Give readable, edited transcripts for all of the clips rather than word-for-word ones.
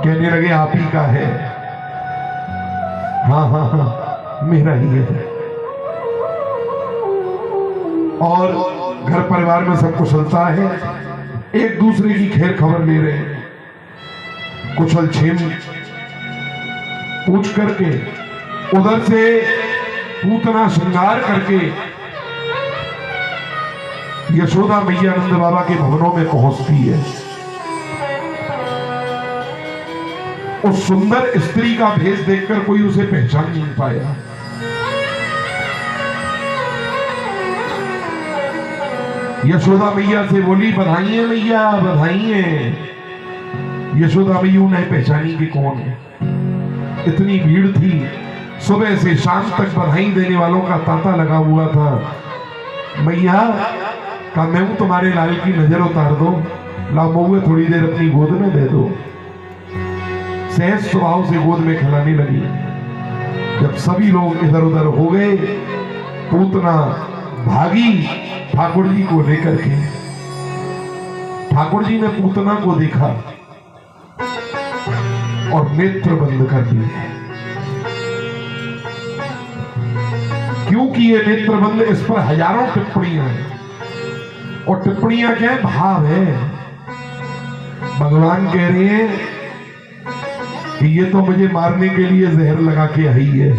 कहने लगे आप ही का है। हाँ हाँ हाँ मेरा ही है। और घर परिवार में सब कुशलता है, एक दूसरे की खैर खबर ले रहे हैं, कुशल क्षेम पूछ करके उधर से पूतना श्रृंगार करके यशोदा मैया नंद बाबा के भवनों में पहुंचती है। उस सुंदर स्त्री का भेष देखकर कोई उसे पहचान नहीं पाया। यशोदा मैया से बोली बधाई मैया बधाई। यशोदा मैया नहीं पहचानी कि कौन है। इतनी भीड़ थी, सुबह से शाम तक बधाई देने वालों का तांता लगा हुआ था। मैया का मैं हूं तुम्हारे लाल की नजर उतार दो, लाओ महुए थोड़ी देर अपनी गोद में दे दो। सहज स्वभाव से गोद में खिलाने लगी। जब सभी लोग इधर उधर हो गए, पूतना भागी ठाकुर जी को लेकर के। ठाकुर जी ने पूतना को देखा और नेत्र बंद कर दिए। क्योंकि ये नेत्र बंद, इस पर हजारों टिप्पणियां हैं। और टिप्पणियां क्या है? भाव है। भगवान कह रहे हैं कि ये तो मुझे मारने के लिए जहर लगा के आई है।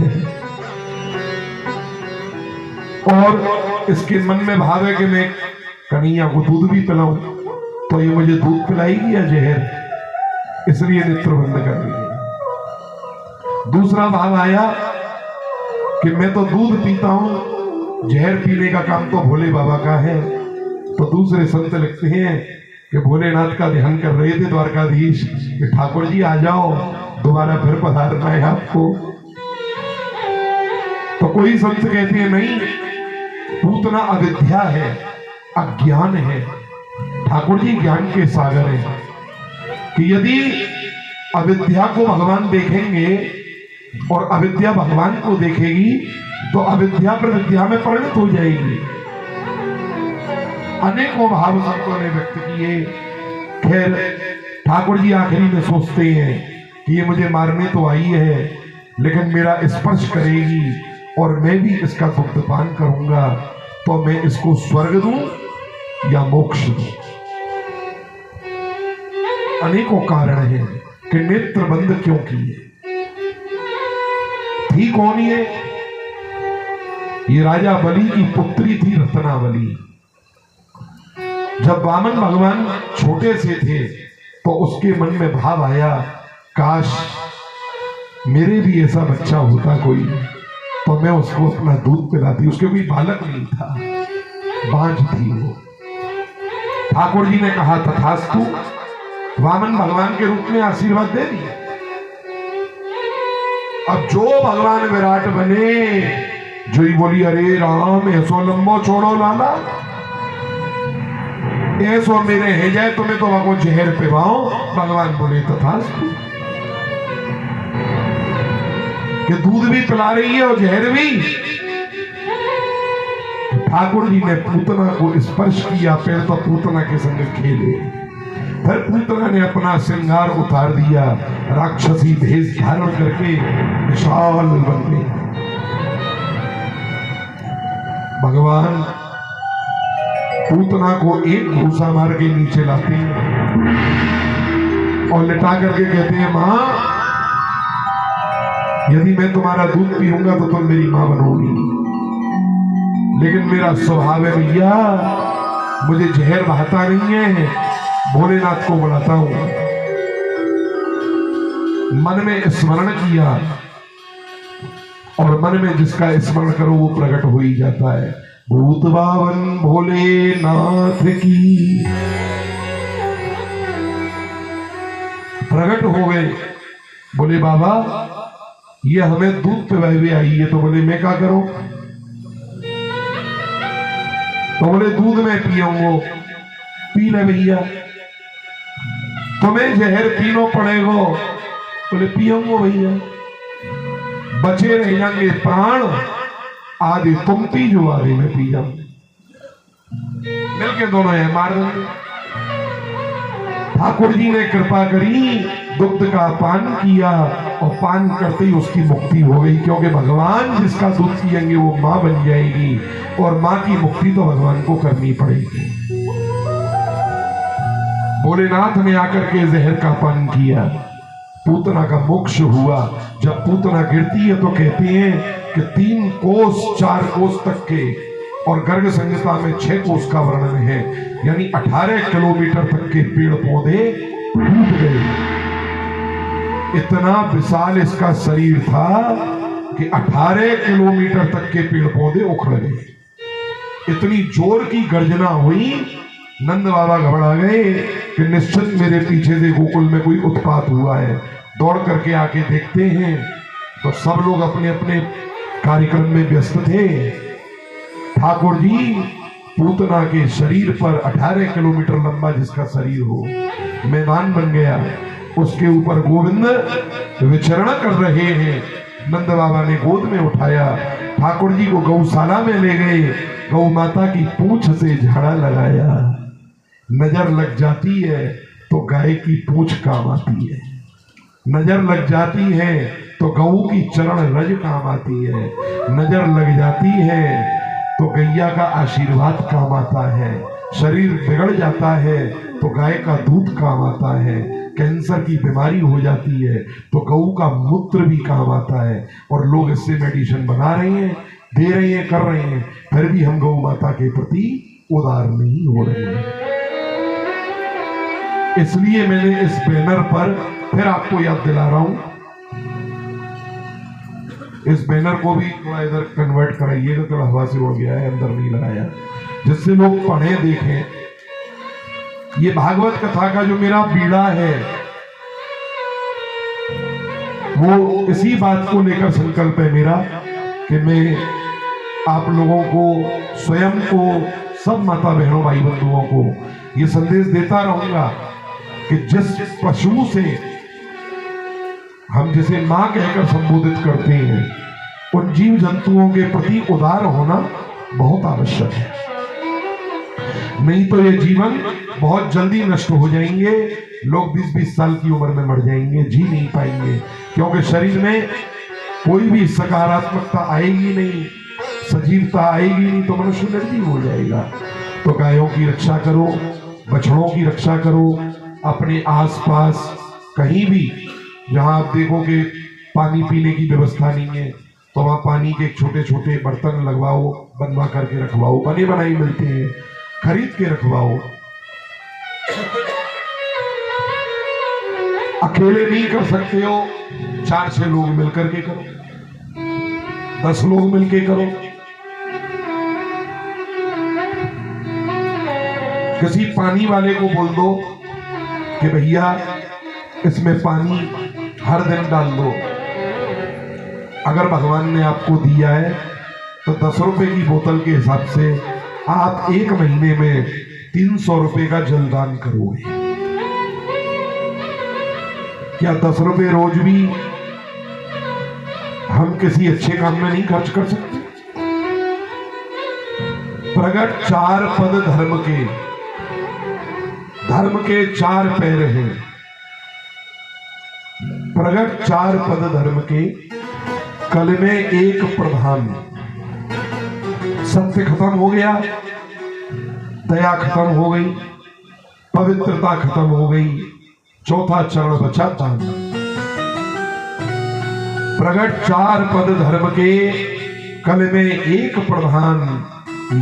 और इसके मन में भाव है कि मैं कन्हैया को दूध भी पिलाऊं, तो ये मुझे दूध पिलाएगी या जहर, इसलिए नेत्र बंद कर दिए। दूसरा भाव आया कि मैं तो दूध पीता हूं, जहर पीने का काम तो भोले बाबा का है। तो दूसरे संत लिखते हैं कि भोलेनाथ का ध्यान कर रहे थे द्वारकाधीश कि ठाकुर जी आ जाओ, दोबारा फिर पधारना है आपको। तो कोई संत कहते हैं नहीं, पूतना अविद्या है, अज्ञान है, ठाकुर जी ज्ञान के सागर हैं। कि यदि अविद्या को भगवान देखेंगे और अविद्या भगवान को देखेगी तो अविद्या प्रविद्या में परिणत हो जाएगी। अनेकों भाव संतों ने व्यक्त किए। खैर ठाकुर जी आखिरी में सोचते हैं कि ये मुझे मारने तो आई है, लेकिन मेरा स्पर्श करेगी और मैं भी इसका दुग्धपान करूंगा, तो मैं इसको स्वर्ग दूं या मोक्ष दूं। अनेकों कारण हैं कि नेत्र बंद क्यों किए। थी कौन ये राजा बलि की पुत्री थी रत्नावली। जब वामन भगवान छोटे से थे तो उसके मन में भाव आया, काश मेरे भी ऐसा बच्चा होता कोई, तो मैं उसको अपना दूध पिलाती। उसके कोई बालक नहीं था, बांझ थी वो। ठाकुर जी ने कहा तथास्तु, वामन भगवान के रूप में आशीर्वाद दे दिया। अब जो भगवान विराट बने, जो ही बोली अरे राम ऐसो लंबो छोड़ो लाला, ऐसो मेरे है जाए तो मैं तो वहां जहर पिवाओ। भगवान बोले तथास्तु, कि दूध भी पिला रही है और जहर भी। ठाकुर जी ने पूतना को स्पर्श किया, फिर तो पूतना के संग खेले। फिर पूतना ने अपना श्रृंगार उतार दिया, राक्षसी भेष धारण करके विशाल बन गई। भगवान पूतना को एक घूसा मार के नीचे लाते हैं और लिटा करके कहते हैं, मां यदि मैं तुम्हारा दूध पीऊंगा तो तुम मेरी मां बनोगी, लेकिन मेरा स्वभाव है भैया, मुझे जहर बहाता नहीं है, भोलेनाथ को बुलाता हूं। मन में स्मरण किया और मन में जिसका स्मरण करो वो प्रकट हो ही जाता है। भूत बावन भोलेनाथ की प्रकट हो गए। बोले बाबा ये हमें दूध पिलाए हुए आई है। तो बोले मैं क्या करूं? तो बोले दूध में पियूंगो। पी ले भैया। तुम्हें जहर पीनो पड़ेगा। बोले पियूंगो भैया। बचे रह जाएंगे प्राण, आदि तुम पी जो आदि में पी जाओ। मिलके दोनों है मार देंगे। ठाकुर जी ने कृपा करी, दुग्ध का पान किया और पान करते ही उसकी मुक्ति हो गई, क्योंकि भगवान जिसका दूध पिएंगे वो मां बन जाएगी और मां की मुक्ति तो भगवान को करनी पड़ेगी। भोलेनाथ ने आकर के जहर का पान किया, पूतना का मोक्ष हुआ। जब पूतना गिरती है तो कहते हैं कि 3 कोस 4 कोस तक के, और गर्ग संहिता में 6 कोस का वर्णन है, यानी 18 किलोमीटर तक के पेड़ पौधे टूट गए। इतना विशाल इसका शरीर था कि 18 किलोमीटर तक के पेड़ पौधे उखड़ गए। इतनी जोर की गर्जना हुई, नंद बाबा घबरा गए कि निश्चित मेरे पीछे से गोकुल में कोई उत्पात हुआ है। दौड़ करके आके देखते हैं तो सब लोग अपने अपने कार्यक्रम में व्यस्त थे। ठाकुर जी पूतना के शरीर पर 18 किलोमीटर लंबा जिसका शरीर हो मैदान बन गया, उसके ऊपर गोविंद विचरण कर रहे हैं। नंद बाबा ने गोद में उठाया, ठाकुर जी को गौशाला में ले गए, गौ माता की पूंछ से झाड़ा लगाया। नजर लग जाती है तो गाय की पूंछ काम आती है, नजर लग जाती है तो गऊ की चरण रज काम आती है, नजर लग जाती है तो गैया का आशीर्वाद काम आता है, शरीर बिगड़ जाता है तो गाय का दूध काम आता है, कैंसर की बीमारी हो जाती है तो गऊ का मूत्र भी काम आता है। और लोग इससे मेडिसिन बना रहे हैं, दे रहे हैं, कर रहे हैं, फिर भी हम गौ माता के प्रति उदार नहीं हो रहे हैं। इसलिए मैंने इस बैनर पर फिर आपको याद दिला रहा हूं, इस बैनर को भी थोड़ा इधर कन्वर्ट कराइएगा, थोड़ा हवा से उड़ गया है, अंदर नहीं लगाया, जिससे लोग पढ़े देखें। ये भागवत कथा का जो मेरा बीड़ा है वो इसी बात को लेकर संकल्प है मेरा कि मैं आप लोगों को, स्वयं को, सब माता बहनों भाई बंधुओं को ये संदेश देता रहूंगा कि जिस पशु से हम जिसे मां कहकर संबोधित करते हैं, उन जीव जंतुओं के प्रति उदार होना बहुत आवश्यक है। नहीं तो ये जीवन बहुत जल्दी नष्ट हो जाएंगे, लोग 20-20 साल की उम्र में मर जाएंगे, जी नहीं पाएंगे, क्योंकि शरीर में कोई भी सकारात्मकता आएगी नहीं, सजीवता आएगी नहीं, तो मनुष्य निर्जीव हो जाएगा। तो गायों की रक्षा करो, बछड़ों की रक्षा करो, अपने आसपास कहीं भी जहां आप देखो कि पानी पीने की व्यवस्था नहीं है तो वहां पानी के छोटे छोटे बर्तन लगवाओ, बनवा करके रखवाओ, बने बनाई मिलते हैं, खरीद के रखवाओ। अकेले नहीं कर सकते हो, 4-6 लोग मिलकर के करो, 10 लोग मिलके करो। किसी पानी वाले को बोल दो कि भैया इसमें पानी हर दिन डाल दो। अगर भगवान ने आपको दिया है तो 10 रुपए की बोतल के हिसाब से आप 1 महीने में 300 रुपए का जलदान करोगे। क्या 10 रुपए रोज भी हम किसी अच्छे काम में नहीं खर्च कर सकते? प्रगट 4 पद धर्म के, धर्म के 4 पैर हैं। प्रगट 4 पद धर्म के, कल में 1 प्रधान। सत्य खत्म हो गया, दया खत्म हो गई, पवित्रता खत्म हो गई, चौथा चरण बचा दान। प्रगट 4 पद धर्म के, कल में 1 प्रधान।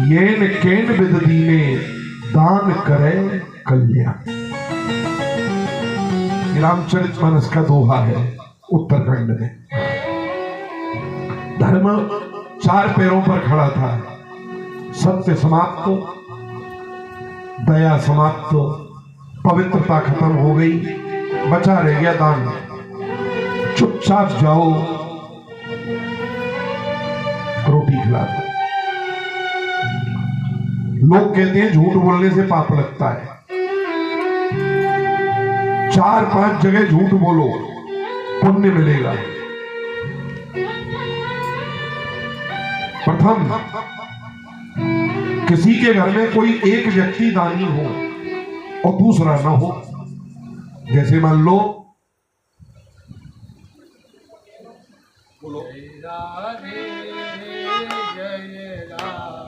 येन केन विद दीने, दान करे कल्याण। रामचरितमानस का दोहा है उत्तराखंड में। धर्म 4 पैरों पर खड़ा था, सत्य समाप्त, दया समाप्त, पवित्रता खत्म हो गई, बचा रह गया दान। चुपचाप जाओ, रोटी खिला दो। लोग कहते हैं झूठ बोलने से पाप लगता है। 4-5 जगह झूठ बोलो, पुण्य मिलेगा। प्रथम, किसी के घर में कोई एक व्यक्ति दानी हो और दूसरा ना हो। जैसे मान लो बोलो जय राधे जय राधे